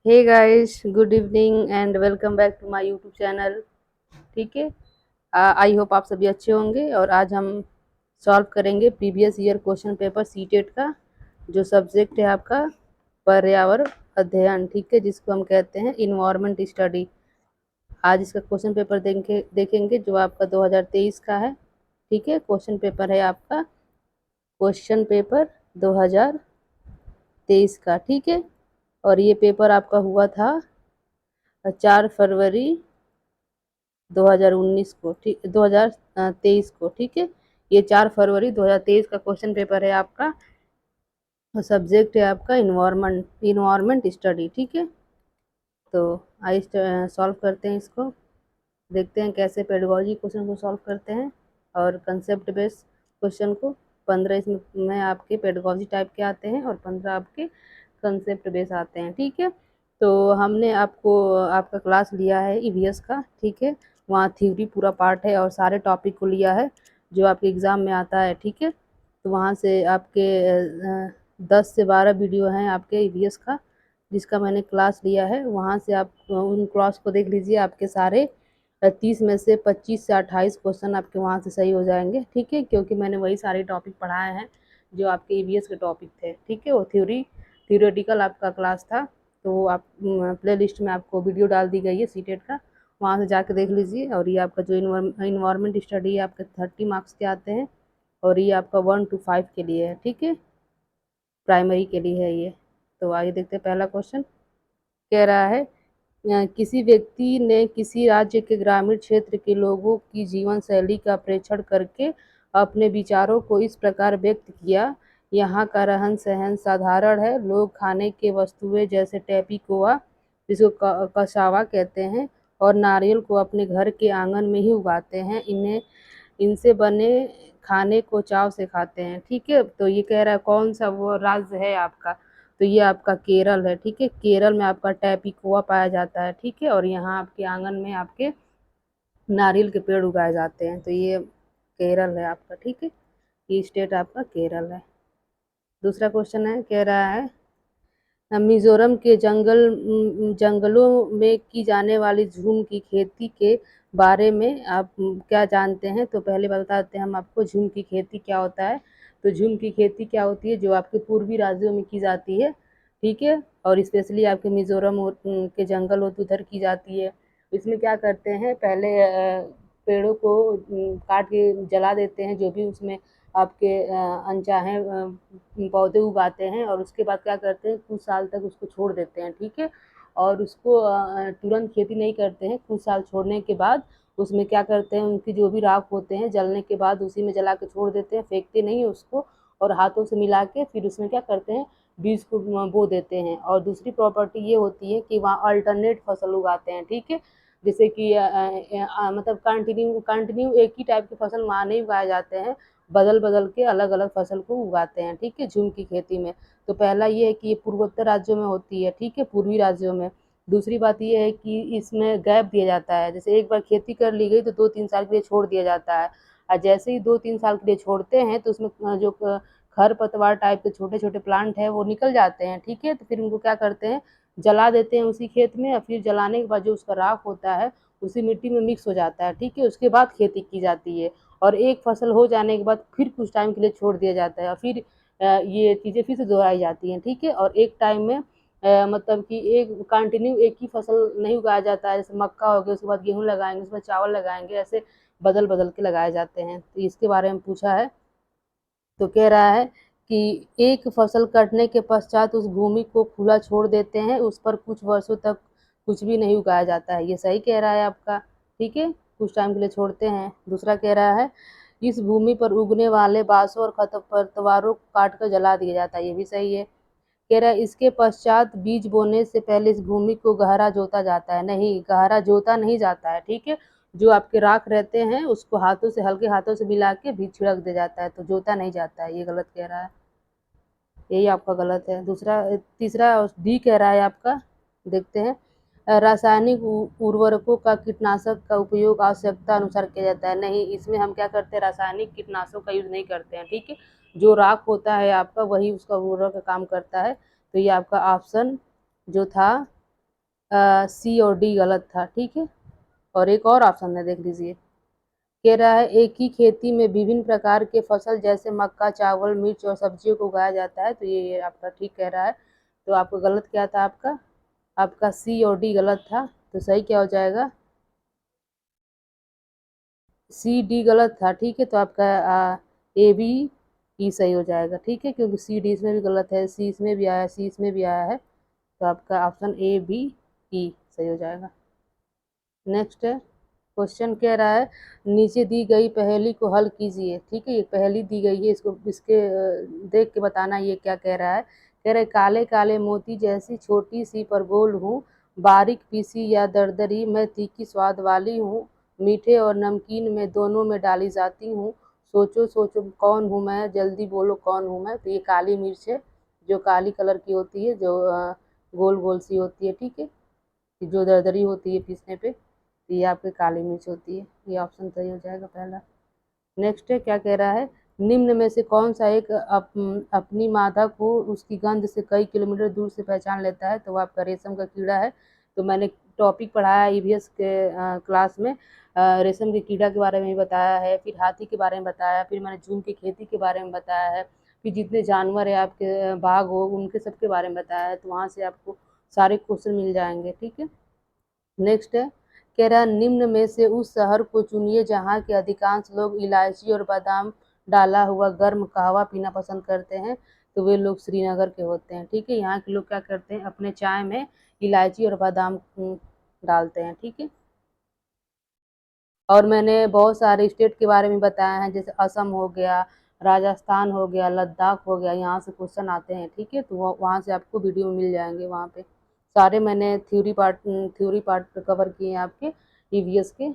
Hey guys, good evening and welcome back to my YouTube channel. ठीक है। I hope आप सभी अच्छे होंगे। और आज हम सॉल्व करेंगे previous year question paper CTET का, जो सब्जेक्ट है आपका पर्यावरण अध्ययन। ठीक है, जिसको हम कहते हैं इन्वायरमेंट स्टडी। आज इसका क्वेश्चन पेपर देखेंगे जो आपका 2023 का है। ठीक है, क्वेश्चन पेपर है आपका क्वेश्चन पेपर 2023 का। ठीक है, और ये पेपर आपका हुआ था 4 फरवरी 2019 को, ठीक 2023 को। ठीक है, ये 4 फरवरी 2023 का क्वेश्चन पेपर है आपका, और सब्जेक्ट है आपका इन्वायरमेंट स्टडी। ठीक है, तो आइए सॉल्व करते हैं इसको। देखते हैं कैसे पेडागोजी क्वेश्चन को सॉल्व करते हैं और कंसेप्ट बेस्ड क्वेश्चन को। 15 इसमें आपके पेडागोजी टाइप के आते हैं और 15 आपके कंसेप्ट बेस आते हैं। ठीक है, तो हमने आपका क्लास लिया है ईवीएस का। ठीक है, वहाँ थ्योरी पूरा पार्ट है और सारे टॉपिक को लिया है जो आपके एग्ज़ाम में आता है। ठीक है, तो वहाँ से आपके 10 से 12 वीडियो हैं आपके ईवीएस का, जिसका मैंने क्लास लिया है। वहाँ से आप उन क्लास को देख लीजिए, आपके सारे 30 में से 25 से 28 क्वेश्चन आपके वहाँ से सही हो जाएंगे। ठीक है, क्योंकि मैंने वही सारे टॉपिक पढ़ाए हैं जो आपके ईवीएस के टॉपिक थे। ठीक है, वो थ्योरेटिकल आपका क्लास था, तो आप प्ले लिस्ट में आपको वीडियो डाल दी गई है सीटेट का, वहाँ से जाके देख लीजिए। और ये आपका जो इन्वायरमेंट स्टडी है आपके 30 मार्क्स के आते हैं, और ये आपका 1 to 5 के लिए है। ठीक है, प्राइमरी के लिए है ये। तो आइए देखते हैं पहला क्वेश्चन। कह रहा है किसी व्यक्ति ने किसी राज्य के ग्रामीण क्षेत्र के लोगों की जीवन शैली का प्रेक्षण करके अपने विचारों को इस प्रकार व्यक्त किया। यहाँ का रहन सहन साधारण है। लोग खाने के वस्तुएं जैसे टैपिकोआ, जिसको कसावा कहते हैं, और नारियल को अपने घर के आंगन में ही उगाते हैं। इन्हें इनसे बने खाने को चाव से खाते हैं। ठीक है, तो ये कह रहा है कौन सा वो राज्य है आपका, तो ये आपका केरल है। ठीक है, केरल में आपका टैपिकोआ पाया जाता है। ठीक है, और यहाँ आपके आंगन में आपके नारियल के पेड़ उगाए जाते हैं। तो ये केरल है आपका। ठीक है, ये स्टेट आपका केरल है। दूसरा क्वेश्चन है, कह रहा है मिजोरम के जंगलों में की जाने वाली झूम की खेती के बारे में आप क्या जानते हैं। तो पहले बताते हैं हम आपको झूम की खेती क्या होता है। तो झूम की खेती क्या होती है, जो आपके पूर्वी राज्यों में की जाती है। ठीक है, और स्पेशली आपके मिजोरम के जंगल होते उधर की जाती है। इसमें क्या करते हैं, पहले पेड़ों को काट के जला देते हैं, जो भी उसमें आपके अनचाहे पौधे उगाते हैं, और उसके बाद क्या करते हैं, कुछ साल तक उसको छोड़ देते हैं। ठीक है, और उसको तुरंत खेती नहीं करते हैं। कुछ साल छोड़ने के बाद उसमें क्या करते हैं, उनकी जो भी राख होते हैं जलने के बाद उसी में जला के छोड़ देते हैं, फेंकते नहीं है उसको, और हाथों से मिला के फिर उसमें क्या करते हैं, बीज को बो देते हैं। और दूसरी प्रॉपर्टी ये होती है कि वहाँ अल्टरनेट फसल उगाते हैं। ठीक है, जैसे कि मतलब कंटिन्यू कंटिन्यू एक ही टाइप की फसल वहाँ नहीं उगाए जाते हैं, बदल बदल के अलग अलग फसल को उगाते हैं। ठीक है, झूम की खेती में। तो पहला ये है कि ये पूर्वोत्तर राज्यों में होती है। ठीक है, पूर्वी राज्यों में। दूसरी बात ये है कि इसमें गैप दिया जाता है, जैसे एक बार खेती कर ली गई तो 2-3 साल के लिए छोड़ दिया जाता है। और जैसे ही 2-3 साल के लिए छोड़ते हैं तो उसमें जो खर पतवार टाइप के छोटे छोटे प्लांट हैं वो निकल जाते हैं। ठीक है, तो फिर उनको क्या करते हैं, जला देते हैं उसी खेत में, और फिर जलाने के बाद जो उसका राख होता है उसी मिट्टी में मिक्स हो जाता है। ठीक है, उसके बाद खेती की जाती है, और एक फसल हो जाने के बाद फिर कुछ टाइम के लिए छोड़ दिया जाता है, और फिर ये चीज़ें फिर से दोहराई जाती हैं। ठीक है, और एक टाइम में मतलब कि एक कंटिन्यू एक ही फसल नहीं उगाया जाता है, जैसे मक्का हो गया, उसके बाद गेहूँ लगाएंगे, उसके बाद चावल लगाएंगे, ऐसे बदल बदल के लगाए जाते हैं। तो इसके बारे में पूछा है। तो कह रहा है कि एक फसल कटने के पश्चात उस भूमि को खुला छोड़ देते हैं, उस पर कुछ वर्षों तक कुछ भी नहीं उगाया जाता है। ये सही कह रहा है आपका। ठीक है, कुछ टाइम के लिए छोड़ते हैं। दूसरा कह रहा है इस भूमि पर उगने वाले बाँसों और खरपतवारों को काट कर जला दिया जाता है। ये भी सही है। कह रहा है इसके पश्चात बीज बोने से पहले इस भूमि को गहरा जोता जाता है। नहीं, गहरा जोता नहीं जाता है। ठीक है, जो आपके राख रहते हैं उसको हाथों से, हल्के हाथों से मिला के बीज छिड़क दिया जाता है, तो जोता नहीं जाता है। ये गलत कह रहा है, यही आपका गलत है। दूसरा तीसरा डी कह रहा है आपका। देखते हैं रासायनिक उर्वरकों का कीटनाशक का उपयोग आवश्यकता अनुसार किया जाता है। नहीं, इसमें हम क्या करते हैं, रासायनिक कीटनाशकों का यूज नहीं करते हैं। ठीक है, जो राख होता है आपका वही उसका उर्वरक का काम करता है। तो ये आपका ऑप्शन जो था सी और डी गलत था, ठीक है। और एक और ऑप्शन है, देख लीजिए। कह रहा है एक ही खेती में विभिन्न प्रकार के फसल जैसे मक्का, चावल, मिर्च और सब्जियों को उगाया जाता है। तो ये आपका ठीक कह रहा है। तो आपका गलत क्या था? आपका सी और डी गलत था। तो सही क्या हो जाएगा? सी डी गलत था, ठीक है। तो आपका ए बी ई सही हो जाएगा, ठीक है, क्योंकि सी डी इसमें भी गलत है, सी इसमें भी आया, सी इसमें भी आया है। तो आपका ऑप्शन ए बी ई सही हो जाएगा। नेक्स्ट है, क्वेश्चन कह रहा है नीचे दी गई पहेली को हल कीजिए, ठीक है। ये पहेली दी गई है, इसको इसके देख के बताना ये क्या कह रहा है। कह रहे काले काले मोती जैसी छोटी सी पर गोल हूँ, बारीक पीसी या दरदरी मैं तीखी स्वाद वाली हूँ, मीठे और नमकीन में दोनों में डाली जाती हूँ, सोचो सोचो कौन हूँ मैं, जल्दी बोलो कौन हूँ मैं। तो ये काली मिर्च है, जो काली कलर की होती है, जो गोल गोल सी होती है, ठीक है, जो दरदरी होती है पीसने पे। तो ये आपकी काली मिर्च होती है। ये ऑप्शन सही हो जाएगा पहला। नेक्स्ट है, क्या कह रहा है निम्न में से कौन सा एक अपनी मादा को उसकी गंध से कई किलोमीटर दूर से पहचान लेता है। तो वो आपका रेशम का कीड़ा है। तो मैंने टॉपिक पढ़ाया ईवीएस के क्लास में, रेशम के कीड़ा के बारे में भी बताया है, फिर हाथी के बारे में बताया, फिर मैंने जूम की खेती के बारे में बताया है, फिर जितने जानवर है आपके बाघ हो उनके सबके बारे में बताया है। तो वहाँ से आपको सारे क्वेश्चन मिल जाएंगे, ठीक है। नेक्स्ट है, कह रहा है निम्न में से उस शहर को चुनिए जहाँ के अधिकांश लोग इलायची और बादाम डाला हुआ गर्म कहवा पीना पसंद करते हैं। तो वे लोग श्रीनगर के होते हैं, ठीक है। यहाँ के लोग क्या करते हैं, अपने चाय में इलायची और बादाम डालते हैं, ठीक है। और मैंने बहुत सारे स्टेट के बारे में बताया है, जैसे असम हो गया, राजस्थान हो गया, लद्दाख हो गया, यहाँ से क्वेश्चन आते हैं, ठीक है। तो वहाँ से आपको वीडियो मिल जाएंगे, वहाँ पे सारे मैंने थ्योरी पार्ट कवर किए हैं आपके ईवीएस के।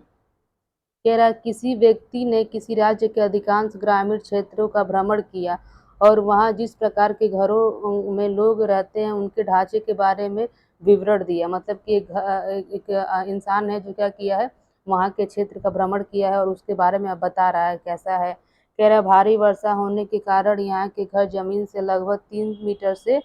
कह रहा है किसी व्यक्ति ने किसी राज्य के अधिकांश ग्रामीण क्षेत्रों का भ्रमण किया और वहाँ जिस प्रकार के घरों में लोग रहते हैं उनके ढांचे के बारे में विवरण दिया। मतलब कि एक इंसान है जो क्या किया है, वहाँ के क्षेत्र का भ्रमण किया है और उसके बारे में अब बता रहा है कैसा है। कह रहा है भारी वर्षा होने के कारण यहाँ के घर जमीन से लगभग 3 मीटर से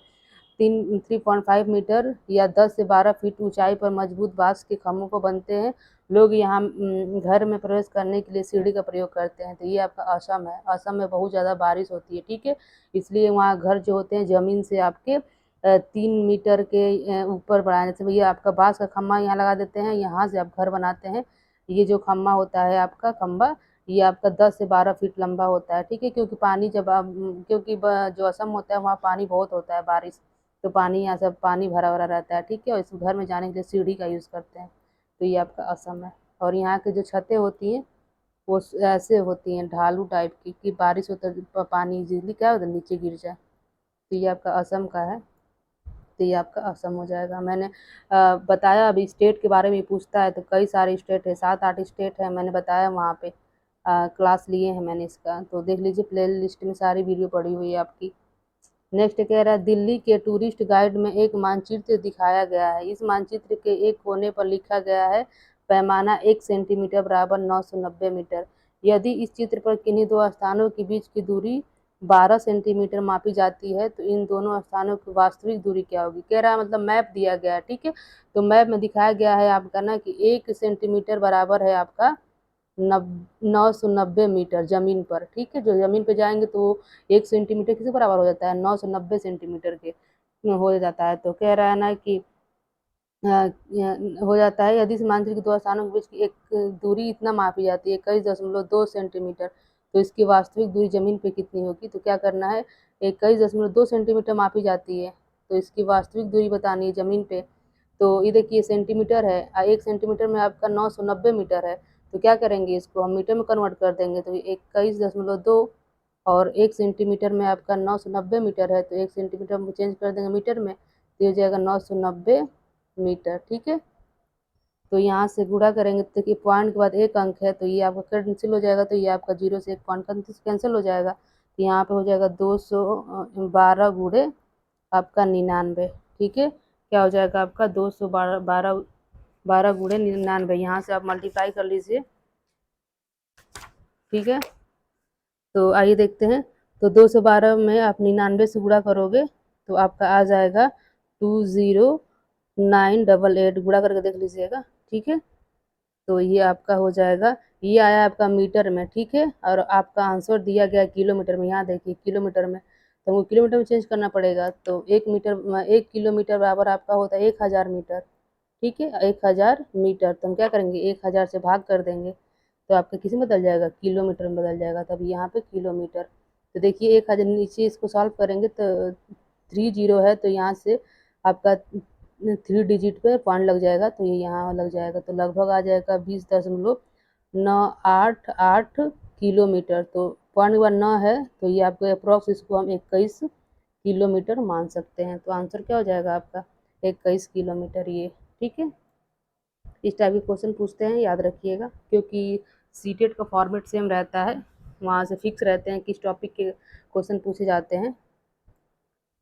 3.5 मीटर या 10 से 12 फीट ऊंचाई पर मजबूत बांस के खम्भों को बनते हैं। लोग यहाँ घर में प्रवेश करने के लिए सीढ़ी का प्रयोग करते हैं। तो ये आपका असम है। असम में बहुत ज़्यादा बारिश होती है, ठीक है, इसलिए वहाँ घर जो होते हैं ज़मीन से आपके 3 मीटर के ऊपर बढ़ाने से ये आपका बांस का खम्भा यहाँ लगा देते हैं, यहाँ से आप घर बनाते हैं। ये जो खम्भा होता है आपका खम्भा, ये आपका 10 से 12 फीट लंबा होता है, ठीक है, क्योंकि पानी जब आप क्योंकि जो असम होता है वहाँ पानी बहुत होता है बारिश, तो पानी यहाँ सब पानी भरा भरा रहता है, ठीक है। और इस घर में जाने के लिए सीढ़ी का यूज़ करते हैं। तो ये आपका असम है। और यहाँ की जो छतें होती हैं वो ऐसे होती हैं ढालू टाइप की, कि बारिश होता है पानी इजीली क्या होता है नीचे गिर जाए। तो ये आपका असम का है। तो ये आपका असम हो जाएगा। मैंने बताया, अभी स्टेट के बारे में पूछता है तो कई सारे स्टेट है, 7-8 स्टेट है, मैंने बताया वहाँ पे क्लास लिए हैं मैंने इसका। तो देख लीजिए प्ले लिस्ट में सारी वीडियो पड़ी हुई है आपकी। नेक्स्ट कह रहा है दिल्ली के टूरिस्ट गाइड में एक मानचित्र दिखाया गया है। इस मानचित्र के एक कोने पर लिखा गया है पैमाना 1 सेंटीमीटर बराबर 990 मीटर। यदि इस चित्र पर किन्हीं दो स्थानों के बीच की दूरी 12 सेंटीमीटर मापी जाती है तो इन दोनों स्थानों की वास्तविक दूरी क्या होगी। कह रहा है मतलब मैप दिया गया है, ठीक है। तो मैप में दिखाया गया है आपका ना कि 1 सेंटीमीटर बराबर है आपका 990 मीटर जमीन पर, ठीक है। जो जमीन पे जाएंगे तो 1 सेंटीमीटर किसके बराबर हो जाता है, 990 सेंटीमीटर के हो जाता है। तो कह रहा है ना कि हो जाता है यदि इस मानचित्र के दो स्थानों के बीच की एक दूरी इतना मापी जाती है 21.2 सेंटीमीटर, तो इसकी वास्तविक दूरी जमीन पे कितनी होगी। तो क्या करना है, 21.2 सेंटीमीटर मापी जाती है, तो इसकी वास्तविक दूरी बतानी है जमीन पे। तो ये देखिए सेंटीमीटर है, 1 सेंटीमीटर में आपका 990 मीटर है। तो क्या करेंगे, इसको हम मीटर में कन्वर्ट कर देंगे। तो 21.2 और 1 सेंटीमीटर में आपका 990 मीटर है, तो 1 सेंटीमीटर हम चेंज कर देंगे मीटर में, तो ये हो जाएगा 990 मीटर, ठीक है। तो यहाँ से गुणा करेंगे तो देखिए पॉइंट के बाद एक अंक है, तो ये आपका कैंसिल हो जाएगा, तो ये आपका 0 से 1 पॉइंट कैंसिल हो जाएगा। तो यहाँ पे हो जाएगा 212 गुणे आपका 99, ठीक है। क्या हो जाएगा आपका 212 गुणे 99, यहाँ से आप मल्टीप्लाई कर लीजिए, ठीक है। तो आइए देखते हैं। तो 212 में आप 99 से गुणा करोगे तो आपका आ जाएगा 20 988 गुणा करके देख लीजिएगा, ठीक है। तो ये आपका हो जाएगा, ये आया आपका मीटर में, ठीक है। और आपका आंसर दिया गया किलोमीटर में, यहाँ देखिए किलोमीटर में, तो वो किलोमीटर में चेंज करना पड़ेगा। तो 1 किलोमीटर बराबर आपका होता है 1000 मीटर, ठीक है। 1000 मीटर, तो हम क्या करेंगे 1000 से भाग कर देंगे, तो आपका किस में बदल जाएगा, किलोमीटर में बदल जाएगा। तब यहाँ पे किलोमीटर, तो देखिए 1000 नीचे इसको सॉल्व करेंगे तो 30 है, तो यहाँ से आपका 3 डिजिट पे पॉइंट लग जाएगा, तो ये यहाँ लग जाएगा, तो लगभग आ जाएगा 20.988 किलोमीटर। तो पॉइंट के बाद 9 है, तो ये आपको अप्रॉक्स इसको हम 21 किलोमीटर मान सकते हैं। तो आंसर क्या हो जाएगा आपका 21 किलोमीटर, ये ठीक है। इस टाइप के क्वेश्चन पूछते हैं, याद रखिएगा, क्योंकि सीटेट का फॉर्मेट सेम रहता है, वहाँ से फिक्स रहते हैं किस टॉपिक के क्वेश्चन पूछे जाते हैं।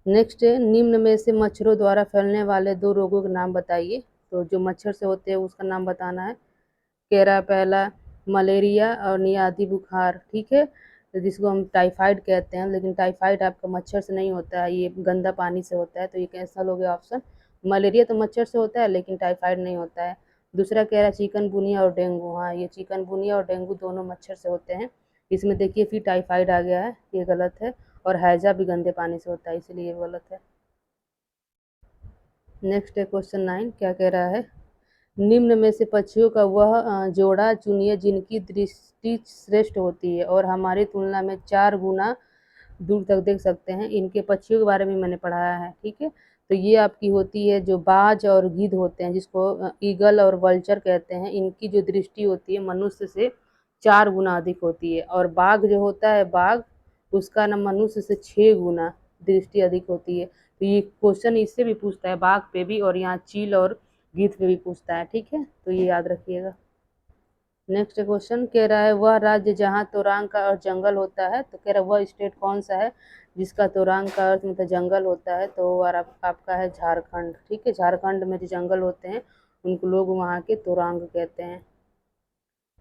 नेक्स्ट है, निम्न में से मच्छरों द्वारा फैलने वाले 2 रोगों के नाम बताइए। तो जो मच्छर से होते हैं उसका नाम बताना है। केरा पहला मलेरिया और नियादी बुखार, ठीक है, तो जिसको हम टाइफाइड कहते हैं, लेकिन टाइफाइड आपका मच्छर से नहीं होता है, ये गंदा पानी से होता है, तो ये कैंसल हो गया ऑप्शन। मलेरिया तो मच्छर से होता है लेकिन टाइफाइड नहीं होता है। दूसरा कह रहा है चिकनगुनिया और डेंगू, हाँ ये चिकनगुनिया और डेंगू दोनों मच्छर से होते हैं। इसमें देखिए फिर टाइफाइड आ गया है, ये गलत है। और हैजा भी गंदे पानी से होता है, इसलिए ये गलत है। नेक्स्ट है क्वेश्चन 9, क्या कह रहा है, निम्न में से पक्षियों का वह जोड़ा चुनिए जिनकी दृष्टि श्रेष्ठ होती है और हमारी तुलना में 4 गुना दूर तक देख सकते हैं। इनके पक्षियों के बारे में मैंने पढ़ाया है, ठीक है। तो ये आपकी होती है जो बाज और गिद्ध होते हैं, जिसको ईगल और वल्चर कहते हैं। इनकी जो दृष्टि होती है मनुष्य से 4 गुना अधिक होती है। और बाघ जो होता है, बाघ, उसका ना मनुष्य से 6 गुना दृष्टि अधिक होती है। तो ये क्वेश्चन इससे भी पूछता है, बाघ पे भी, और यहाँ चील और गिद्ध पे भी पूछता है, ठीक है। तो ये याद रखिएगा। नेक्स्ट क्वेश्चन कह रहा है, वह राज्य जहाँ तोरांग का अर्थ जंगल होता है, तो कह रहा है वह स्टेट कौन सा है जिसका तोरांग का अर्थ मतलब जंगल होता है। तो वो आपका है झारखंड, ठीक है। झारखंड में जो जंगल होते हैं उनको लोग वहाँ के तोरांग कहते हैं।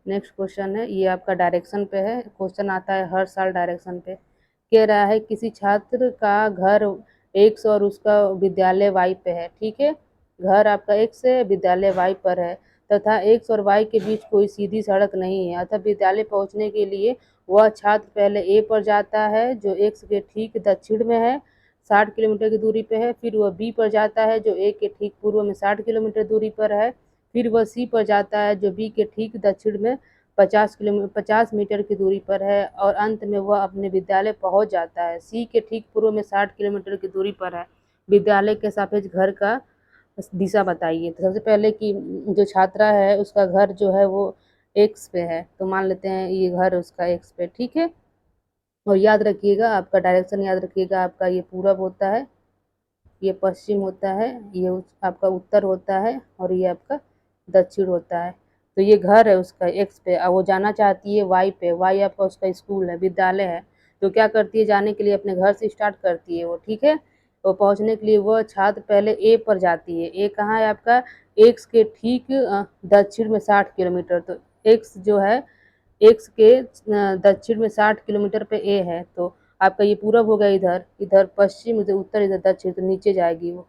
नेक्स्ट क्वेश्चन है, ये आपका डायरेक्शन पे है, क्वेश्चन आता है हर साल डायरेक्शन पे। कह रहा है किसी छात्र का घर एक्स और उसका विद्यालय वाई पे है, ठीक है। घर आपका एक्स है, विद्यालय वाई पर है, तथा एक्स और वाई के बीच कोई सीधी सड़क नहीं है, अतः विद्यालय पहुंचने के लिए वह छात्र पहले ए पर जाता है जो एक्स के ठीक दक्षिण में है 60 किलोमीटर की दूरी पर है। फिर वह बी पर जाता है जो ए के ठीक पूर्व में 60 किलोमीटर दूरी पर है। फिर वह सी पर जाता है जो बी के ठीक दक्षिण में 50 मीटर की दूरी पर है। और अंत में वह अपने विद्यालय पहुंच जाता है। सी के ठीक पूर्व में 60 किलोमीटर की दूरी पर है। विद्यालय के सापेक्ष घर का दिशा बताइए। तो सबसे पहले कि जो छात्रा है उसका घर जो है वो एक्स पे है, तो मान लेते हैं ये घर उसका एक्स पे, ठीक है। और याद रखिएगा, आपका डायरेक्शन याद रखिएगा, आपका ये पूरब होता है, ये पश्चिम होता है, ये आपका उत्तर होता है, और ये आपका दक्षिण होता है। तो ये घर है उसका एक्स पे, और वो जाना चाहती है वाई पे। वाई आपका उसका स्कूल है, विद्यालय है। तो क्या करती है, जाने के लिए अपने घर से स्टार्ट करती है वो, ठीक है। तो पहुंचने के लिए वह छात्र पहले ए पर जाती है। ए कहाँ है आपका, एक्स के ठीक दक्षिण में 60 किलोमीटर। तो एक्स जो है, एक्स के दक्षिण में 60 किलोमीटर पे ए है। तो आपका ये पूरब हो गया, इधर इधर पश्चिम, इधर उत्तर, इधर दक्षिण, तो नीचे जाएगी वो,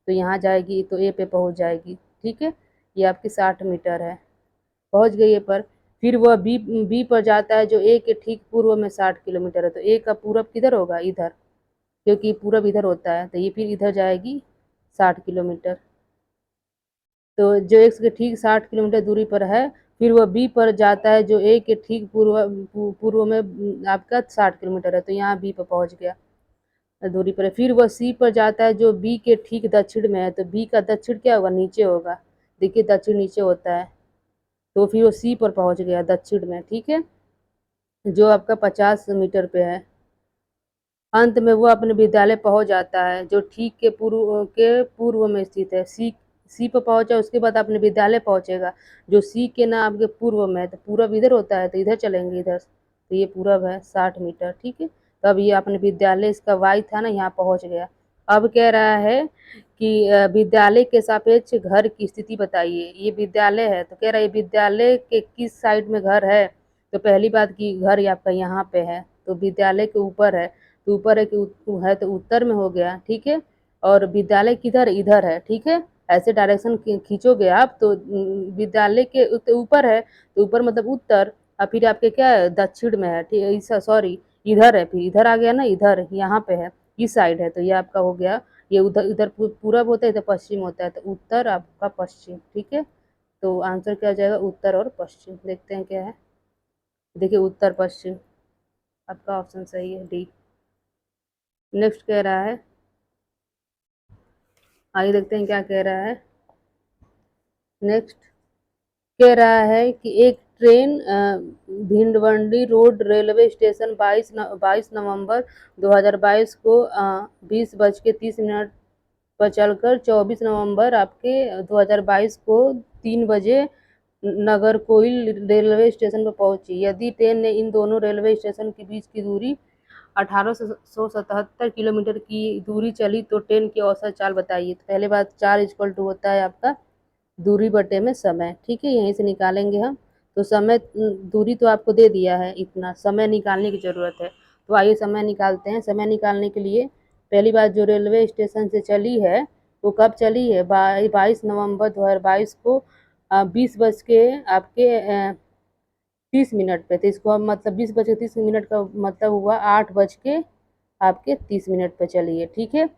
तो यहाँ जाएगी तो ए पे पहुँच जाएगी, ठीक है। ये आपकी 60 मीटर है, पहुँच गई ए पर। फिर वह बी बी पर जाता है जो ए के ठीक पूर्व में 60 किलोमीटर है। तो ए का पूरब किधर होगा, इधर, क्योंकि पूरब इधर होता है, तो ये फिर इधर जाएगी 60 किलोमीटर। तो जो एक्स के ठीक 60 किलोमीटर दूरी पर है। फिर वह बी पर जाता है जो ए के ठीक पूर्व में आपका 60 किलोमीटर है, तो यहाँ बी पर पहुँच गया, दूरी पर है। फिर वह सी पर जाता है जो बी के ठीक दक्षिण में है। तो बी का दक्षिण क्या होगा, नीचे होगा, देखिए दक्षिण नीचे होता है। तो फिर वो सी पर पहुँच गया दक्षिण में, ठीक है, जो आपका 50 मीटर पे है। अंत में वो अपने विद्यालय पहुंच जाता है जो ठीक के पूर्व में स्थित है। सी पर पहुंचा, उसके बाद अपने विद्यालय पहुंचेगा जो सी के ना आपके पूर्व में है। तो पूरब इधर होता है, तो इधर चलेंगे इधर, तो ये पूरब है 60 मीटर, ठीक है। तो अब ये अपने विद्यालय, इसका वाई था ना, यहाँ पहुंच गया। अब कह रहा है कि विद्यालय के सापेक्ष घर की स्थिति बताइए। ये विद्यालय है, तो कह रहा है विद्यालय के किस साइड में घर है। तो पहली बात की घर आपका यहाँ पे है, तो विद्यालय के ऊपर है, तो ऊपर है कि है, तो उत्तर में हो गया, ठीक है। और विद्यालय किधर, इधर है, ठीक है। ऐसे डायरेक्शन खींचोगे आप तो विद्यालय के ऊपर है, तो ऊपर मतलब उत्तर, और फिर आपके क्या है, दक्षिण में है, ठीक है, सॉरी इधर है, फिर इधर आ गया ना, इधर यहाँ पे है, इस साइड है, तो ये आपका हो गया, ये उधर इधर पूरब होता है, इधर पश्चिम होता है, तो उत्तर आपका पश्चिम, ठीक है। तो आंसर क्या हो जाएगा, उत्तर और पश्चिम। देखते हैं क्या है, देखिए उत्तर पश्चिम आपका ऑप्शन सही है, डी। नेक्स्ट कह रहा है, आइए देखते हैं क्या कह रहा है। नेक्स्ट कह रहा है कि एक ट्रेन भिंडवंडी रोड रेलवे स्टेशन 22 नवंबर 2022 को 20:30 पर चलकर 24 नवंबर आपके 2022 को 3 बजे नागरकोइल रेलवे स्टेशन पर पहुंची। यदि ट्रेन ने इन दोनों रेलवे स्टेशन के बीच की दूरी 1877 किलोमीटर की दूरी चली तो ट्रेन की औसत चाल बताइए। तो पहले बात, चार इक्वल टू होता है आपका दूरी बटे में समय, ठीक है, यहीं से निकालेंगे हम। तो समय, दूरी तो आपको दे दिया है, इतना समय निकालने की ज़रूरत है। तो आइए समय निकालते हैं। समय निकालने के लिए पहली बात, जो रेलवे स्टेशन से चली है वो कब चली है, 22 नवंबर 2022 को 20 बज के आपके 30 मिनट पे। तो इसको हम मतलब 20 बज के 30 मिनट का मतलब हुआ 8 बज के आपके 30 मिनट पे चली है, ठीक है।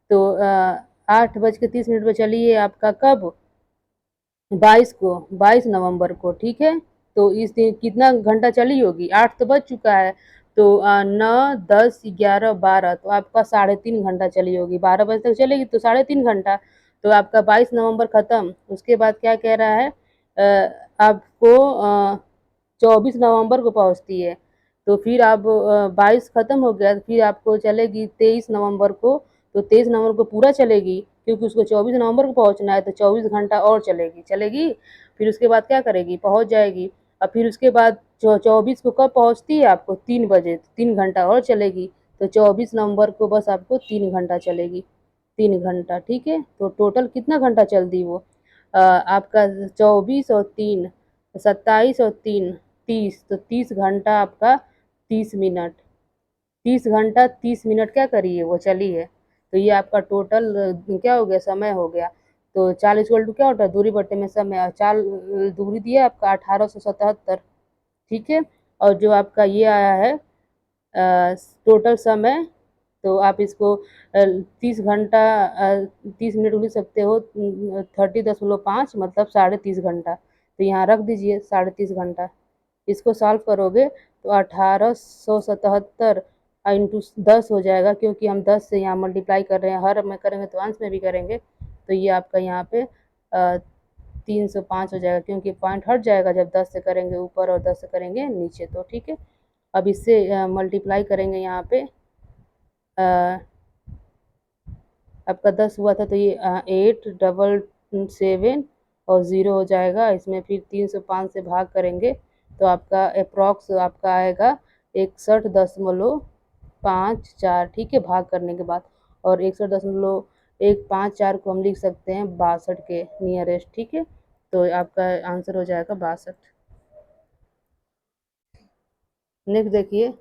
तो 8 बज के 30 मिनट पे चली है आपका कब, 22 नवंबर को, ठीक है। तो इस दिन कितना घंटा चली होगी, 8 तो बज चुका है, तो 9, 10, 11, 12, तो आपका 3.5 घंटा चली होगी। 12 बजे तक चलेगी तो 3.5 घंटा। तो आपका 22 नवंबर खत्म। उसके बाद क्या कह रहा है, आपको 24 नवंबर को पहुंचती है। तो फिर आप 22 खत्म हो गया, तो फिर आपको चलेगी 23 नवंबर को। तो 23 नवंबर को पूरा चलेगी, क्योंकि उसको 24 नवंबर को पहुंचना है, तो 24 घंटा और चलेगी चलेगी। फिर उसके बाद क्या करेगी, पहुंच जाएगी। और फिर उसके बाद 24 को कब पहुंचती है, आपको 3 बजे, 3 घंटा और चलेगी। तो 24 नवंबर को बस आपको 3 घंटा चलेगी, 3 घंटा, ठीक है। तो टोटल कितना घंटा चल दी वो, आपका 24 और 3, 27 और 3, 30, तो 30 घंटा आपका 30 मिनट, 30 घंटा 30 मिनट क्या करी है, वो चली है। तो ये आपका टोटल क्या हो गया, समय हो गया। तो चाल इक्वल टू क्या होता है, दूरी बटे में समय, और चाल दूरी दिया आपका 1877, ठीक है। और जो आपका ये आया है टोटल समय, तो आप इसको 30 घंटा 30 मिनट लिख सकते हो, 30.5 मतलब 30.5 घंटा। तो यहाँ रख दीजिए 30.5 घंटा। इसको सॉल्व करोगे तो 1877 इंटू 10 हो जाएगा, क्योंकि हम 10 से यहाँ मल्टीप्लाई कर रहे हैं, हर में करेंगे तो अंश में भी करेंगे। तो ये आपका यहाँ पे 305 हो जाएगा, क्योंकि पॉइंट हट जाएगा जब 10 से करेंगे ऊपर और 10 से करेंगे नीचे, तो ठीक है। अब इससे मल्टीप्लाई करेंगे यहाँ पे, आपका 10 हुआ था, तो ये 877 और 0 हो जाएगा। इसमें फिर 305 से भाग करेंगे तो आपका अप्रॉक्स आपका आएगा 61.54, ठीक है, भाग करने के बाद। और 61.154 को हम लिख सकते हैं 62 के नियरेस्ट, ठीक है। तो आपका आंसर हो जाएगा 62। नेक्स्ट देखिए,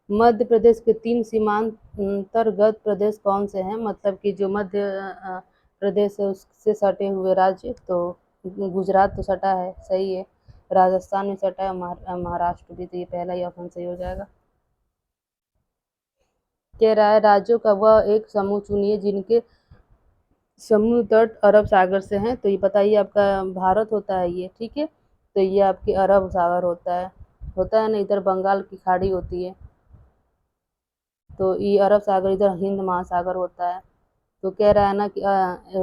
मध्य प्रदेश के 3 सीमांतर्गत प्रदेश कौन से हैं, मतलब कि जो मध्य प्रदेश है उससे सटे हुए राज्य। तो गुजरात तो सटा है, सही है, राजस्थान में सटा है, महाराष्ट्र भी, तो ये पहला ही ऑप्शन सही हो जाएगा। कह रहा है, राज्यों का वह एक समूह चुनिए जिनके समुद्र तट अरब सागर से हैं। तो ये बताइए, आपका भारत होता है ये, ठीक है। तो ये आपके अरब सागर होता है ना, इधर बंगाल की खाड़ी होती है, तो ये अरब सागर, इधर हिंद महासागर होता है। तो कह रहा है ना कि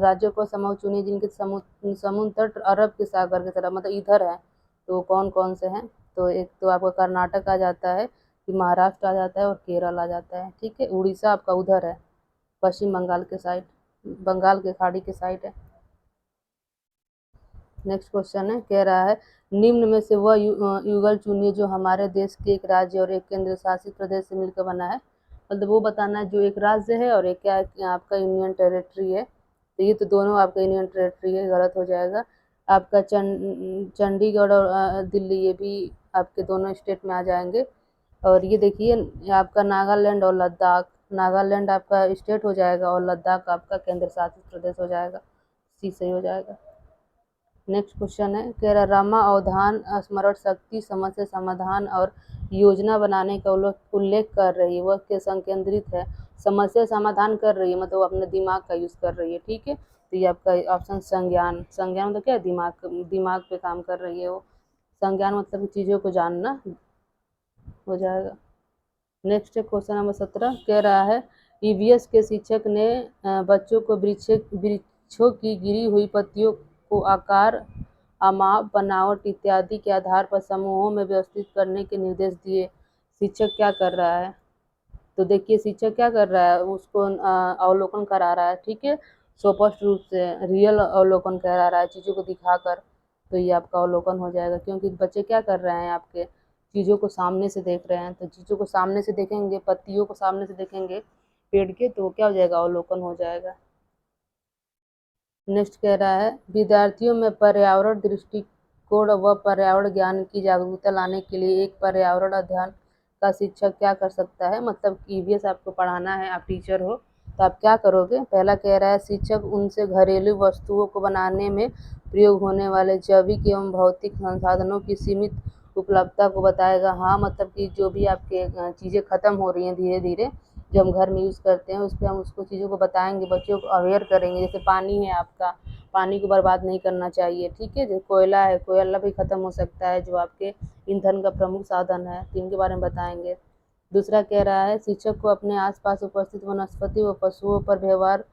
राज्यों को समूह चुनिए जिनके समुद्र तट अरब के सागर की तरफ मतलब इधर है। तो कौन कौन से हैं, तो एक तो आपका कर्नाटक आ जाता है, फिर महाराष्ट्र आ जाता है और केरल आ जाता है, ठीक है। उड़ीसा आपका उधर है, पश्चिम बंगाल के साइड, बंगाल के खाड़ी के साइड है। नेक्स्ट क्वेश्चन है, कह रहा है, निम्न में से वह युगल चुनिए जो हमारे देश के एक राज्य और एक केंद्र शासित प्रदेश से मिलकर बना है। मतलब वो बताना है जो एक राज्य है और एक क्या है, आपका यूनियन टेरिटरी है। तो ये तो दोनों आपका यूनियन टेरिटरी है, गलत हो जाएगा। आपका चंडीगढ़ और दिल्ली, ये भी आपके दोनों स्टेट में आ जाएंगे। और ये देखिए आपका नागालैंड और लद्दाख, नागालैंड आपका स्टेट हो जाएगा और लद्दाख आपका केंद्र शासित प्रदेश हो जाएगा। सी सही हो जाएगा। नेक्स्ट क्वेश्चन है, कह रहा रमा अवधान स्मरण शक्ति, समस्या समाधान और योजना बनाने का उल्लेख कर रही है, वह के संकेंद्रित है। समस्या समाधान कर रही है मतलब वो अपने दिमाग का यूज कर रही है, ठीक है। तो ये आपका ऑप्शन संज्ञान, संज्ञान मतलब क्या है, दिमाग पे काम कर रही है वो। संज्ञान मतलब चीजों को जानना हो जाएगा। नेक्स्ट क्वेश्चन नंबर 17 कह रहा है, ईवीएस के शिक्षक ने बच्चों को वृक्षों की गिरी हुई पत्तियों को आकार, माप, बनावट इत्यादि के आधार पर समूहों में व्यवस्थित करने के निर्देश दिए। शिक्षक क्या कर रहा है? तो देखिए शिक्षक क्या कर रहा है, उसको अवलोकन करा रहा है, ठीक है। स्पष्ट रूप से रियल अवलोकन करा रहा है, चीज़ों को दिखाकर। तो ये आपका अवलोकन हो जाएगा, क्योंकि बच्चे क्या कर रहे हैं, आपके चीज़ों को सामने से देख रहे हैं। तो चीज़ों को सामने से देखेंगे, पत्तियों को सामने से देखेंगे पेड़ के, तो क्या हो जाएगा, अवलोकन हो जाएगा। नेक्स्ट कह रहा है, विद्यार्थियों में पर्यावरण दृष्टिकोण व पर्यावरण ज्ञान की जागरूकता लाने के लिए एक पर्यावरण अध्ययन का शिक्षक क्या कर सकता है। मतलब ईवीएस आपको पढ़ाना है, आप टीचर हो, तो आप क्या करोगे। पहला कह रहा है, शिक्षक उनसे घरेलू वस्तुओं को बनाने में प्रयोग होने वाले जैविक एवं भौतिक संसाधनों की सीमित उपलब्धता को बताएगा। हाँ, मतलब कि जो भी आपके चीज़ें खत्म हो रही हैं धीरे धीरे, जो हम घर में यूज़ करते हैं, उस पर हम उसको चीज़ों को बताएंगे, बच्चों को अवेयर करेंगे। जैसे पानी है आपका, पानी को बर्बाद नहीं करना चाहिए, ठीक है। जो कोयला है, कोयला भी खत्म हो सकता है, जो आपके ईंधन का प्रमुख साधन है, तो इनके बारे में बताएंगे। दूसरा कह रहा है, शिक्षक को अपने आसपास उपस्थित वनस्पति व पशुओं पर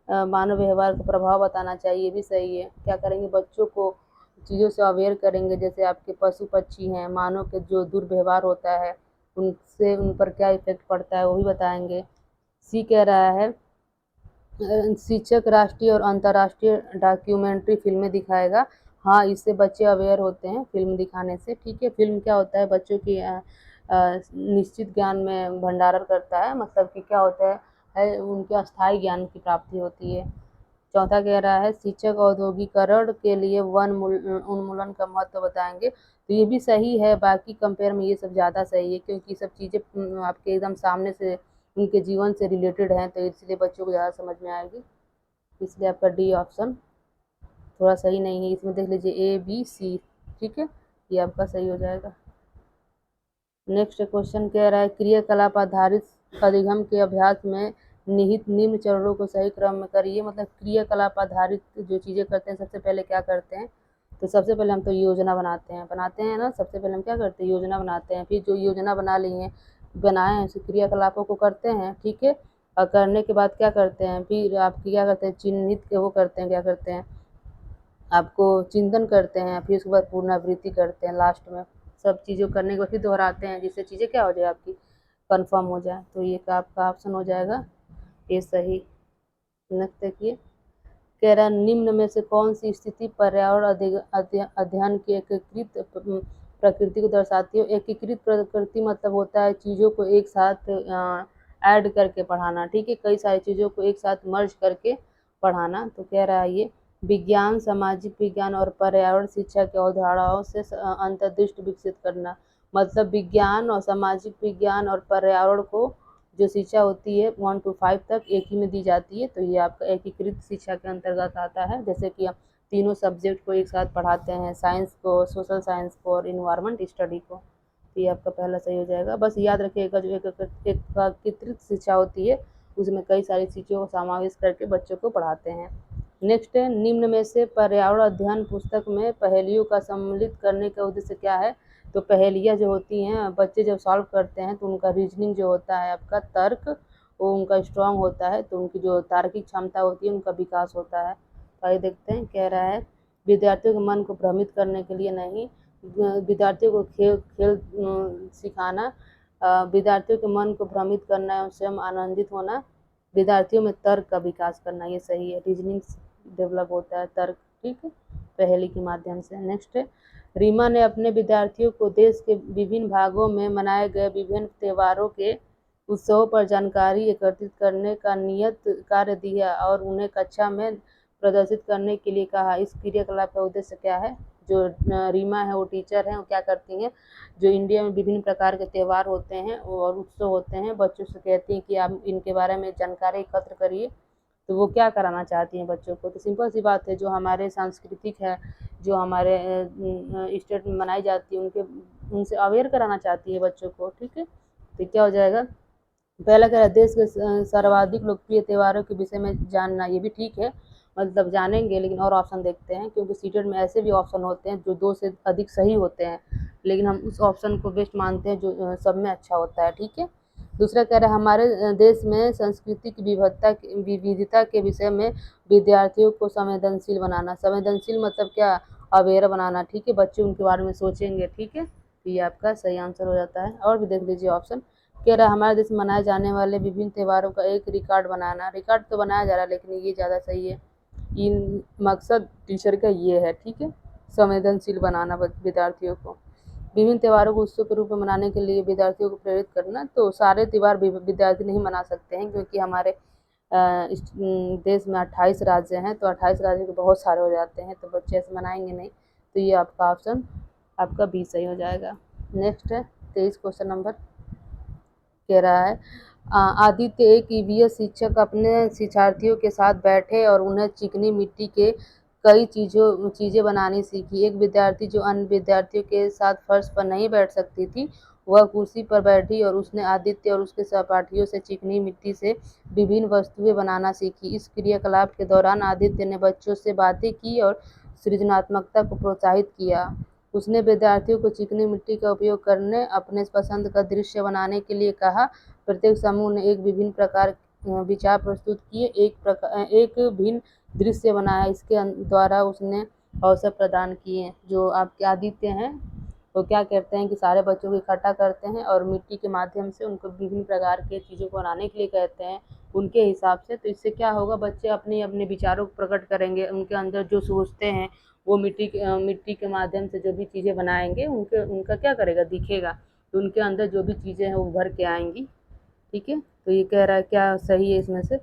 मानव व्यवहार का प्रभाव बताना चाहिए। ये भी सही है। क्या करेंगे, बच्चों को चीज़ों से अवेयर करेंगे, जैसे आपके पशु पक्षी हैं, मानव के जो दुर्व्यवहार होता है उनसे उन पर क्या इफेक्ट पड़ता है वो भी बताएंगे। सी कह रहा है, शिक्षक राष्ट्रीय और अंतर्राष्ट्रीय डॉक्यूमेंट्री फिल्में दिखाएगा। हाँ, इससे बच्चे अवेयर होते हैं फिल्म दिखाने से, ठीक है। फिल्म क्या होता है, बच्चों की निश्चित ज्ञान में भंडारण करता है, मतलब कि क्या होता है उनके अस्थायी ज्ञान की प्राप्ति होती है। चौथा कह रहा है, शिक्षक औद्योगिकरण के लिए वन उन्मूलन का महत्व बताएंगे। तो ये भी सही है, बाकी कंपेयर में ये सब ज़्यादा सही है, क्योंकि सब चीज़ें आपके एकदम सामने से उनके जीवन से रिलेटेड हैं, तो इसलिए बच्चों को ज़्यादा समझ में आएगी। इसलिए आपका डी ऑप्शन थोड़ा सही नहीं है। इसमें देख लीजिए ए बी सी, ठीक है, ये आपका सही हो जाएगा। नेक्स्ट क्वेश्चन कह रहा है, क्रियाकलाप आधारित अधिगम के अभ्यास में निहित निम्न चरणों को सही क्रम में करिए। मतलब क्रियाकलाप आधारित जो चीज़ें करते हैं, सबसे पहले क्या करते हैं, तो सबसे पहले हम तो योजना बनाते हैं ना। सबसे पहले हम क्या करते हैं, योजना बनाते हैं। फिर जो योजना बनाए हैं उस क्रियाकलापों को करते हैं, ठीक है। और करने के बाद क्या करते हैं, फिर आप क्या करते हैं, चिन्हित के वो करते हैं, क्या करते हैं, आपको चिंतन करते हैं, फिर उसके बाद पुनरावृत्ति करते हैं लास्ट में। सब चीज़ों करने के बाद फिर दोहराते हैं, जिससे चीज़ें क्या हो जाए, आपकी कंफर्म हो जाए। तो ये आपका ऑप्शन हो जाएगा ये सही। नेक्स्ट देखिए, कह रहा निम्न में से कौन सी स्थिति पर्यावरण अध्ययन की एकीकृत प्रकृति को दर्शाती है। एकीकृत प्रकृति मतलब होता है चीज़ों को एक साथ ऐड करके पढ़ाना, ठीक है। कई सारी चीज़ों को एक साथ मर्ज करके पढ़ाना। तो कह रहा है ये विज्ञान, सामाजिक विज्ञान और पर्यावरण शिक्षा के अवधारणाओं से अंतर्दृष्टि विकसित करना। मतलब विज्ञान और सामाजिक विज्ञान और पर्यावरण को जो शिक्षा होती है 1 to 5 तक एक ही में दी जाती है। तो ये आपका एकीकृत शिक्षा के अंतर्गत आता है। जैसे कि हम तीनों सब्जेक्ट को एक साथ पढ़ाते हैं, साइंस को, सोशल साइंस को और इन्वायरमेंट स्टडी को। तो ये आपका पहला सही हो जाएगा। बस याद रखिएगा, जो एकीकृत शिक्षा होती है उसमें कई सारी चीज़ों को समावेश करके बच्चों को पढ़ाते हैं। नेक्स्ट है, निम्न में से पर्यावरण अध्ययन पुस्तक में पहेलियों का सम्मिलित करने का उद्देश्य क्या है। तो पहेलियाँ जो होती हैं, बच्चे जब सॉल्व करते हैं तो उनका रीजनिंग जो होता है, आपका तर्क, वो उनका स्ट्रांग होता है, तो उनकी जो तार्किक क्षमता होती है उनका विकास होता है। तो आइए देखते हैं, कह रहा है विद्यार्थियों के मन को भ्रमित करने के लिए नहीं, विद्यार्थियों को खेल खेल सिखाना, विद्यार्थियों के मन को भ्रमित करना एवं स्वयं आनंदित होना, विद्यार्थियों में तर्क का विकास करना। ये सही है, रीजनिंग डेवलप होता है, तर्क, ठीक है, पहेली के माध्यम से। नेक्स्ट है, रीमा ने अपने विद्यार्थियों को देश के विभिन्न भागों में मनाए गए विभिन्न त्योहारों के उत्सवों पर जानकारी एकत्रित करने का नियत कार्य दिया और उन्हें कक्षा में प्रदर्शित करने के लिए कहा। इस क्रियाकलाप का उद्देश्य क्या है। जो रीमा है वो टीचर हैं, वो क्या करती हैं, जो इंडिया में विभिन्न प्रकार के त्यौहार होते हैं और उत्सव होते हैं, बच्चों से कहती हैं कि आप इनके बारे में जानकारी एकत्र करिए तो वो क्या कराना चाहती हैं बच्चों को? तो सिंपल सी बात है, जो हमारे सांस्कृतिक है, जो हमारे स्टेट में मनाई जाती है, उनसे अवेयर कराना चाहती है बच्चों को, ठीक है। तो क्या हो जाएगा, पहला कह रहा है देश के सर्वाधिक लोकप्रिय त्योहारों के विषय में जानना, ये भी ठीक है, मतलब जानेंगे, लेकिन और ऑप्शन देखते हैं, क्योंकि सीटेट में ऐसे भी ऑप्शन होते हैं जो 2 से अधिक सही होते हैं, लेकिन हम उस ऑप्शन को बेस्ट मानते हैं जो सब में अच्छा होता है, ठीक है। दूसरा कह रहा है हमारे देश में सांस्कृतिक विविधता के विषय में विद्यार्थियों को संवेदनशील बनाना। संवेदनशील मतलब क्या, अवेयर बनाना, ठीक है, बच्चे उनके बारे में सोचेंगे, ठीक है। तो ये आपका सही आंसर हो जाता है। और भी देख लीजिए ऑप्शन, कह रहा है हमारे देश में मनाए जाने वाले विभिन्न त्योहारों का एक रिकॉर्ड बनाना। रिकॉर्ड तो बनाया जा रहा है, लेकिन ये ज़्यादा सही है। इन मकसद टीचर का ये है, ठीक है, संवेदनशील बनाना विद्यार्थियों को। विभिन्न त्योहारों को उत्सव के रूप में मनाने के लिए विद्यार्थियों को प्रेरित करना। तो सारे त्योहार विद्यार्थी नहीं मना सकते हैं, क्योंकि हमारे देश में 28 राज्य हैं, तो 28 राज्य के बहुत सारे हो जाते हैं, तो बच्चे ऐसे मनाएंगे नहीं। तो ये आपका ऑप्शन आपका बी सही हो जाएगा। नेक्स्ट है 23 क्वेश्चन नंबर, कह रहा है आदित्य एक ईवीएस शिक्षक अपने शिक्षार्थियों के साथ बैठे और उन्हें चिकनी मिट्टी के कई चीज़ें बनानी सीखी। एक विद्यार्थी जो अन्य विद्यार्थियों के साथ फर्श पर नहीं बैठ सकती थी, वह कुर्सी पर बैठी और उसने आदित्य और उसके सहपाठियों से चिकनी मिट्टी से विभिन्न वस्तुएं बनाना सीखी। इस क्रियाकलाप के दौरान आदित्य ने बच्चों से बातें की और सृजनात्मकता को प्रोत्साहित किया। उसने विद्यार्थियों को चिकनी मिट्टी का उपयोग करने, अपने पसंद का दृश्य बनाने के लिए कहा। प्रत्येक समूह ने एक विभिन्न प्रकार विचार प्रस्तुत किए, एक भिन्न दृश्य बनाया। इसके द्वारा उसने अवसर प्रदान किए। जो आपके आदित्य हैं, वो क्या करते हैं कि सारे बच्चों को इकट्ठा करते हैं और मिट्टी के माध्यम से उनको विभिन्न प्रकार के चीज़ों को बनाने के लिए कहते हैं उनके हिसाब से। तो इससे क्या होगा, बच्चे अपने अपने विचारों को प्रकट करेंगे, उनके अंदर जो सोचते हैं वो मिट्टी के माध्यम से जो भी चीज़ें बनाएंगे उनका क्या करेगा, दिखेगा। तो उनके अंदर जो भी चीज़ें हैं वो उभर के आएंगी, ठीक है। तो ये कह रहा है क्या सही है इसमें से,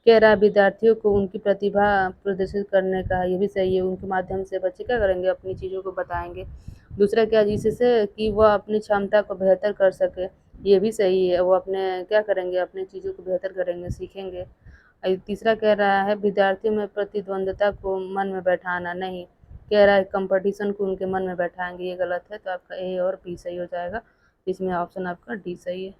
कह रहा है विद्यार्थियों को उनकी प्रतिभा प्रदर्शित करने का, ये भी सही है। उनके माध्यम से बच्चे क्या करेंगे, अपनी चीज़ों को बताएंगे। दूसरा क्या, जिससे कि वह अपनी क्षमता को बेहतर कर सके, ये भी सही है। वो अपने क्या करेंगे, अपनी चीज़ों को बेहतर करेंगे, सीखेंगे। तीसरा कह रहा है विद्यार्थियों में प्रतिद्वंद्विता को मन में बैठाना। नहीं, कह रहा है कंपटीशन को उनके मन में बैठाएंगे, ये गलत है। तो आपका ए और बी सही हो जाएगा। इसमें ऑप्शन आपका डी सही है।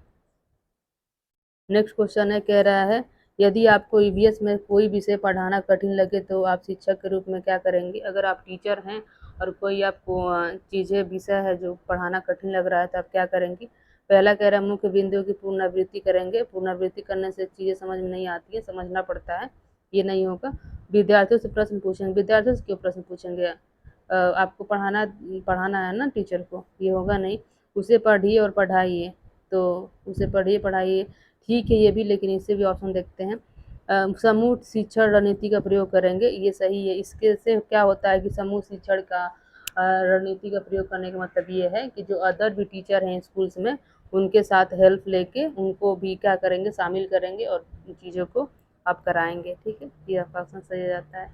नेक्स्ट क्वेश्चन है, कह रहा है यदि आपको ईवीएस में कोई विषय पढ़ाना कठिन लगे तो आप शिक्षक के रूप में क्या करेंगे। अगर आप टीचर हैं और कोई आपको चीज़ें विषय है जो पढ़ाना कठिन लग रहा है, तो आप क्या करेंगी। पहला कह रहा है मुख्य बिंदुओं की पुनरावृत्ति करेंगे। पुनरावृत्ति करने से चीज़ें समझ में नहीं आती है, समझना पड़ता है, ये नहीं होगा। विद्यार्थियों से प्रश्न पूछेंगे। विद्यार्थियों से क्यों प्रश्न पूछेंगे, आपको पढ़ाना पढ़ाना है ना टीचर को, ये होगा नहीं। उसे पढ़िए और पढ़ाइए, तो उसे पढ़िए पढ़ाइए, ठीक है ये भी, लेकिन इससे भी ऑप्शन देखते हैं। समूह शिक्षण रणनीति का प्रयोग करेंगे, ये सही है। इसके से क्या होता है कि समूह शिक्षण का रणनीति का प्रयोग करने का मतलब ये है कि जो अदर भी टीचर हैं स्कूल्स में, उनके साथ हेल्प लेके उनको भी क्या करेंगे, शामिल करेंगे और चीज़ों को आप कराएंगे, ठीक है। ये आपका ऑप्शन सही हो जाता है।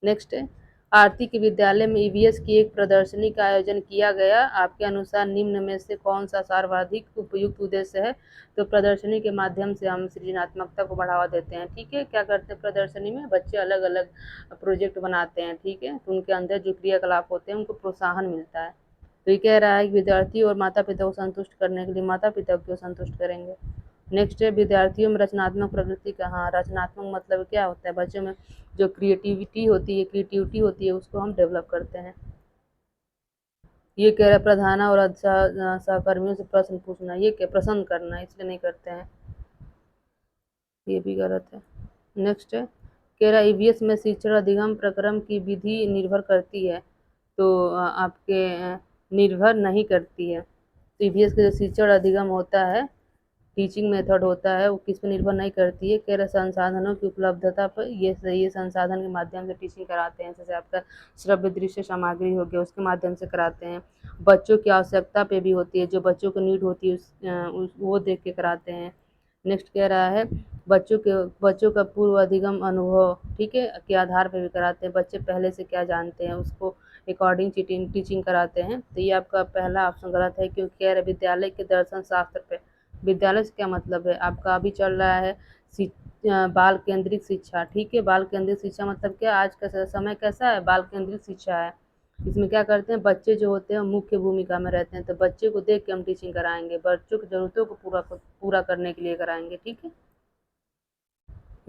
नेक्स्ट है, आरती के विद्यालय में ईवीएस की एक प्रदर्शनी का आयोजन किया गया। आपके अनुसार निम्न में से कौन सा सर्वाधिक उपयुक्त उद्देश्य है। तो प्रदर्शनी के माध्यम से हम सृजनात्मकता को बढ़ावा देते हैं, ठीक है। क्या करते हैं प्रदर्शनी में, बच्चे अलग अलग प्रोजेक्ट बनाते हैं, ठीक है, तो उनके अंदर जो क्रियाकलाप होते हैं उनको प्रोत्साहन मिलता है। तो ये कह रहा है कि विद्यार्थी और माता पिता को संतुष्ट करने के लिए माता पिता को संतुष्ट करेंगे। नेक्स्ट है विद्यार्थियों में रचनात्मक प्रवृत्ति का। हाँ, रचनात्मक मतलब क्या होता है, बच्चों में जो क्रिएटिविटी होती है उसको हम डेवलप करते हैं। ये कह रहा है प्रधाना और सहकर्मियों से प्रश्न पूछना, ये क्या प्रसन्न करना, इसलिए नहीं करते हैं, ये भी गलत है। नेक्स्ट है, कह रहा है ईवीएस में शिक्षण अधिगम प्रक्रम की विधि निर्भर करती है। तो आपके निर्भर नहीं करती है। तो ईवीएस का जो शिक्षण अधिगम होता है, टीचिंग मेथड होता है, वो किस पर निर्भर नहीं करती है। कह रहे संसाधनों की उपलब्धता पर, ये सही है। संसाधन के माध्यम से टीचिंग कराते हैं, जैसे आपका श्रव्य दृश्य सामग्री हो गया, उसके माध्यम से कराते हैं। बच्चों की आवश्यकता पे भी होती है, जो बच्चों को नीड होती है वो देख के कराते हैं। नेक्स्ट कह रहा है बच्चों का पूर्व अधिगम अनुभव, ठीक है, के आधार पर भी कराते हैं। बच्चे पहले से क्या जानते हैं उसको अकॉर्डिंग टीचिंग कराते हैं। तो ये आपका पहला ऑप्शन गलत है, क्योंकि कह रहे विद्यालय के दर्शन शास्त्र पे। विद्यालय से क्या मतलब है, आपका अभी चल रहा है बाल केंद्रित शिक्षा, ठीक है। बाल केंद्रित शिक्षा मतलब क्या, आज का समय कैसा है, बाल केंद्रित शिक्षा है। इसमें क्या करते हैं, बच्चे जो होते हैं मुख्य भूमिका में रहते हैं, तो बच्चे को देख के हम टीचिंग कराएंगे, बच्चों की जरूरतों को पूरा करने के लिए कराएंगे, ठीक है।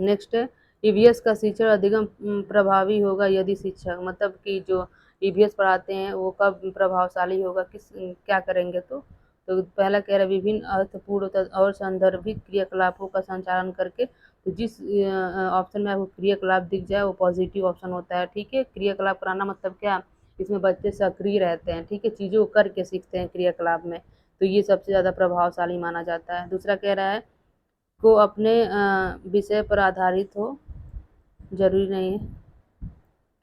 नेक्स्ट है, ईवीएस का शिक्षण अधिगम प्रभावी होगा यदि शिक्षक, मतलब कि जो ईवीएस पढ़ाते हैं वो कब प्रभावशाली होगा, किस क्या करेंगे, तो पहला कह रहा है विभिन्न अर्थपूर्ण और संदर्भित क्रियाकलापों का संचालन करके, तो जिस ऑप्शन में आपको क्रियाकलाप दिख जाए वो पॉजिटिव ऑप्शन होता है, ठीक है। क्रियाकलाप कराना मतलब क्या, इसमें बच्चे सक्रिय रहते हैं, ठीक है, चीज़ों को करके सीखते हैं क्रियाकलाप में, तो ये सबसे ज़्यादा प्रभावशाली माना जाता है। दूसरा कह रहा है को अपने विषय पर आधारित हो, जरूरी नहीं है।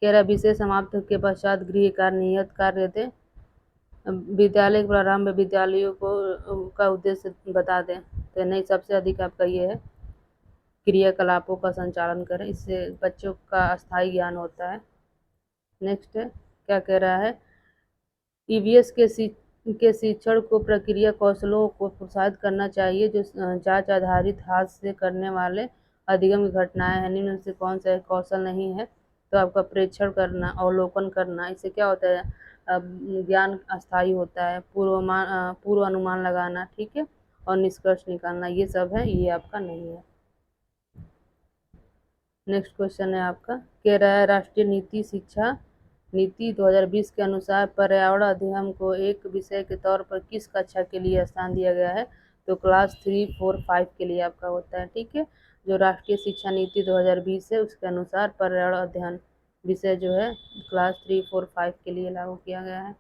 कह रहा विषय समाप्त के पश्चात गृह कार्य नियत कार्य दें, विद्यालय के प्रारंभ में विद्यालयों को का उद्देश्य बता दें, तो नहीं, सबसे अधिक आपका ये है क्रियाकलापों का संचालन करें, इससे बच्चों का अस्थायी ज्ञान होता है। नेक्स्ट है, क्या कह रहा है, ईवीएस के शिक्षण को प्रक्रिया कौशलों को प्रोत्साहित करना चाहिए जो जांच आधारित हाथ से करने वाले अधिगम की घटनाएं हैं, निम्न में से कौन सा एक कौशल नहीं है, तो आपका प्रेक्षण करना, अवलोकन करना, इससे क्या होता है, ज्ञान अस्थायी होता है, पूर्व अनुमान लगाना, ठीक है, और निष्कर्ष निकालना, ये सब है, ये आपका नहीं है। नेक्स्ट क्वेश्चन है आपका, कह रहा है राष्ट्रीय नीति शिक्षा नीति 2020 के अनुसार पर्यावरण अध्ययन को एक विषय के तौर पर किस कक्षा के लिए स्थान दिया गया है, तो क्लास 3, 4, 5 के लिए आपका होता है, ठीक है। जो राष्ट्रीय शिक्षा नीति 2020 है उसके अनुसार पर्यावरण अध्ययन विषय जो है क्लास 3, 4, 5 के लिए लागू किया गया है।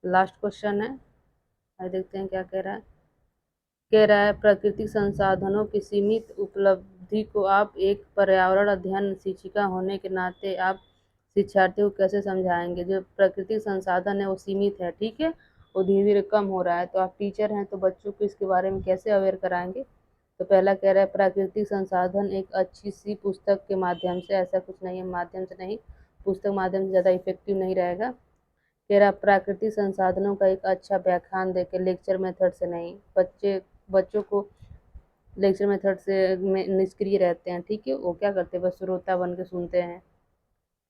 लास्ट क्वेश्चन है, देखते हैं क्या कह रहा है प्राकृतिक संसाधनों की सीमित उपलब्धि को आप एक पर्यावरण अध्ययन शिक्षिका होने के नाते आप शिक्षार्थियों को कैसे समझाएंगे। जो प्राकृतिक संसाधन है वो सीमित है, ठीक है, वो धीरे धीरे कम हो रहा है, तो आप टीचर हैं तो बच्चों को इसके बारे में कैसे अवेयर कराएंगे। तो पहला कह रहा है प्राकृतिक संसाधन एक अच्छी सी पुस्तक के माध्यम से, ऐसा कुछ नहीं है, माध्यम से नहीं, पुस्तक माध्यम से ज़्यादा इफेक्टिव नहीं रहेगा। कह रहा प्राकृतिक संसाधनों का एक अच्छा व्याख्यान देके, लेक्चर मेथड से नहीं, बच्चों को लेक्चर मेथड से निष्क्रिय रहते हैं, ठीक है, वो क्या करते हैं, बस श्रोता बन के सुनते हैं।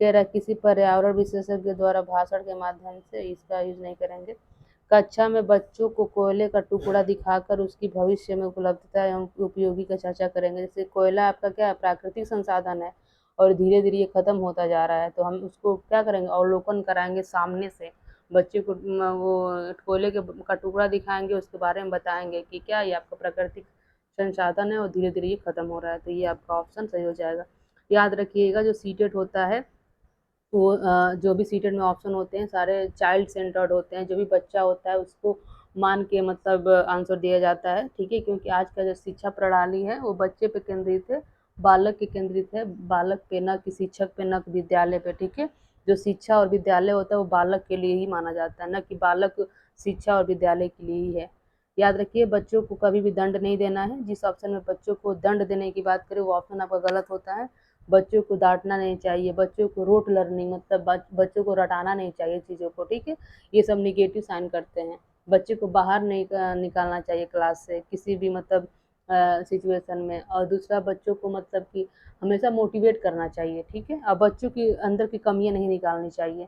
कह रहा किसी पर्यावरण विशेषज्ञ द्वारा भाषण के माध्यम से, इसका यूज नहीं करेंगे। कक्षा में बच्चों को कोयले का टुकड़ा दिखाकर उसकी भविष्य में उपलब्धता एवं उपयोगी का चर्चा करेंगे। जैसे कोयला आपका क्या है, प्राकृतिक संसाधन है और धीरे धीरे ये खत्म होता जा रहा है, तो हम उसको क्या करेंगे, अवलोकन कराएंगे सामने से, बच्चे को वो कोयले का टुकड़ा दिखाएंगे, उसके बारे में बताएंगे कि क्या ये आपका प्राकृतिक संसाधन है और धीरे धीरे ये खत्म हो रहा है, तो ये आपका ऑप्शन सही हो जाएगा। याद रखिएगा जो सीटेट होता है वो जो भी सीटेट में ऑप्शन होते हैं सारे चाइल्ड सेंटर्ड होते हैं, जो भी बच्चा होता है उसको मान के मतलब आंसर दिया जाता है, ठीक है, क्योंकि आज का जो शिक्षा प्रणाली है वो बच्चे पे केंद्रित है, बालक के केंद्रित है, बालक पे न कि शिक्षक पे न कि विद्यालय पे, ठीक है। जो शिक्षा और विद्यालय होता है वो बालक के लिए ही माना जाता है, न कि बालक शिक्षा और विद्यालय के लिए ही है। याद रखिए बच्चों को कभी भी दंड नहीं देना है, जिस ऑप्शन में बच्चों को दंड देने की बात करें वो ऑप्शन आपका गलत होता है। बच्चों को डांटना नहीं चाहिए, बच्चों को रोट लर्निंग मतलब बच्चों को रटाना नहीं चाहिए चीज़ों को, ठीक है, ये सब निगेटिव साइन करते हैं। बच्चे को बाहर नहीं निकालना चाहिए क्लास से किसी भी मतलब सिचुएशन में, और दूसरा बच्चों को मतलब कि हमेशा मोटिवेट करना चाहिए, ठीक है, और बच्चों की अंदर की कमियां नहीं निकालनी चाहिए।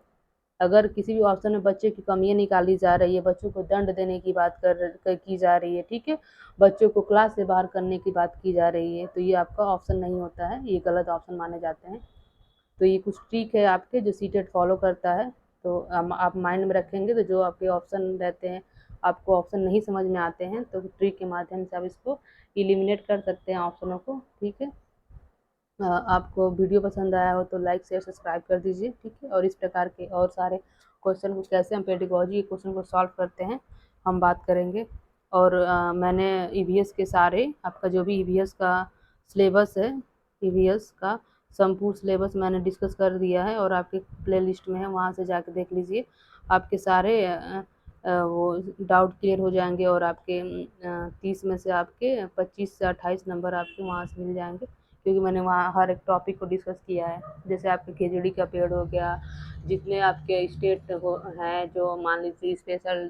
अगर किसी भी ऑप्शन में बच्चे की कमियां निकाली जा रही है, बच्चों को दंड देने की बात की जा रही है, ठीक है, बच्चों को क्लास से बाहर करने की बात की जा रही है, तो ये आपका ऑप्शन नहीं होता है, ये गलत ऑप्शन माने जाते हैं। तो ये कुछ ट्रिक है आपके जो सीटेट फॉलो करता है, तो आप माइंड में रखेंगे, तो जो आपके ऑप्शन रहते हैं, आपको ऑप्शन नहीं समझ में आते हैं तो ट्रिक के माध्यम से आप इसको इलिमिनेट कर सकते हैं ऑप्शनों को, ठीक है। आपको वीडियो पसंद आया हो तो लाइक शेयर सब्सक्राइब कर दीजिए, ठीक है, और इस प्रकार के और सारे क्वेश्चन को कैसे हम पेडागोजी के क्वेश्चन को सॉल्व करते हैं हम बात करेंगे। और मैंने ईवीएस के सारे आपका जो भी ईवीएस का सिलेबस है, ईवीएस का संपूर्ण सिलेबस मैंने डिस्कस कर दिया है और आपके प्लेलिस्ट में है, वहाँ से जाके देख लीजिए, आपके सारे वो डाउट क्लियर हो जाएंगे और आपके 30 में से आपके 25 से 28 नंबर आपके वहाँ से मिल जाएंगे, क्योंकि मैंने वहाँ हर एक टॉपिक को डिस्कस किया है। जैसे आपके खिचड़ी का पेड़ हो गया, जितने आपके स्टेट हो हैं जो मान लीजिए स्पेशल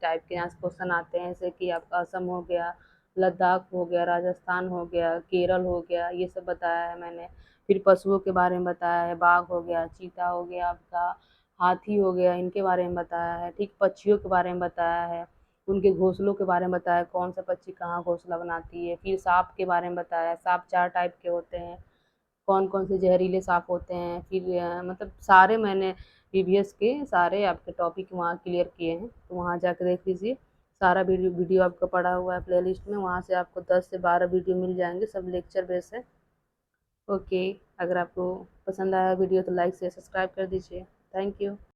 टाइप के यहाँ से क्वेश्चन आते हैं, जैसे कि आपका असम हो गया, लद्दाख हो गया, राजस्थान हो गया, केरल हो गया, ये सब बताया है मैंने। फिर पशुओं के बारे में बताया है, बाघ हो गया, चीता हो गया आपका, हाथी हो गया, इनके बारे में बताया है। ठीक, पक्षियों के बारे में बताया है, उनके घोंसलों के बारे में बताया है, कौन सा पक्षी कहाँ घोंसला बनाती है। फिर सांप के बारे में बताया है, सांप 4 टाइप के होते हैं, कौन कौन से जहरीले सांप होते हैं। फिर मतलब सारे मैंने प्रीवियस के सारे आपके टॉपिक वहाँ क्लियर किए हैं, तो वहाँ जाके देख लीजिए। सारा वीडियो वीडियो आपका पड़ा हुआ है प्लेलिस्ट में, वहाँ से आपको 10 से 12 वीडियो मिल जाएंगे, सब लेक्चर बेस है। ओके, अगर आपको पसंद आया वीडियो तो लाइक से सब्सक्राइब कर दीजिए। Thank you.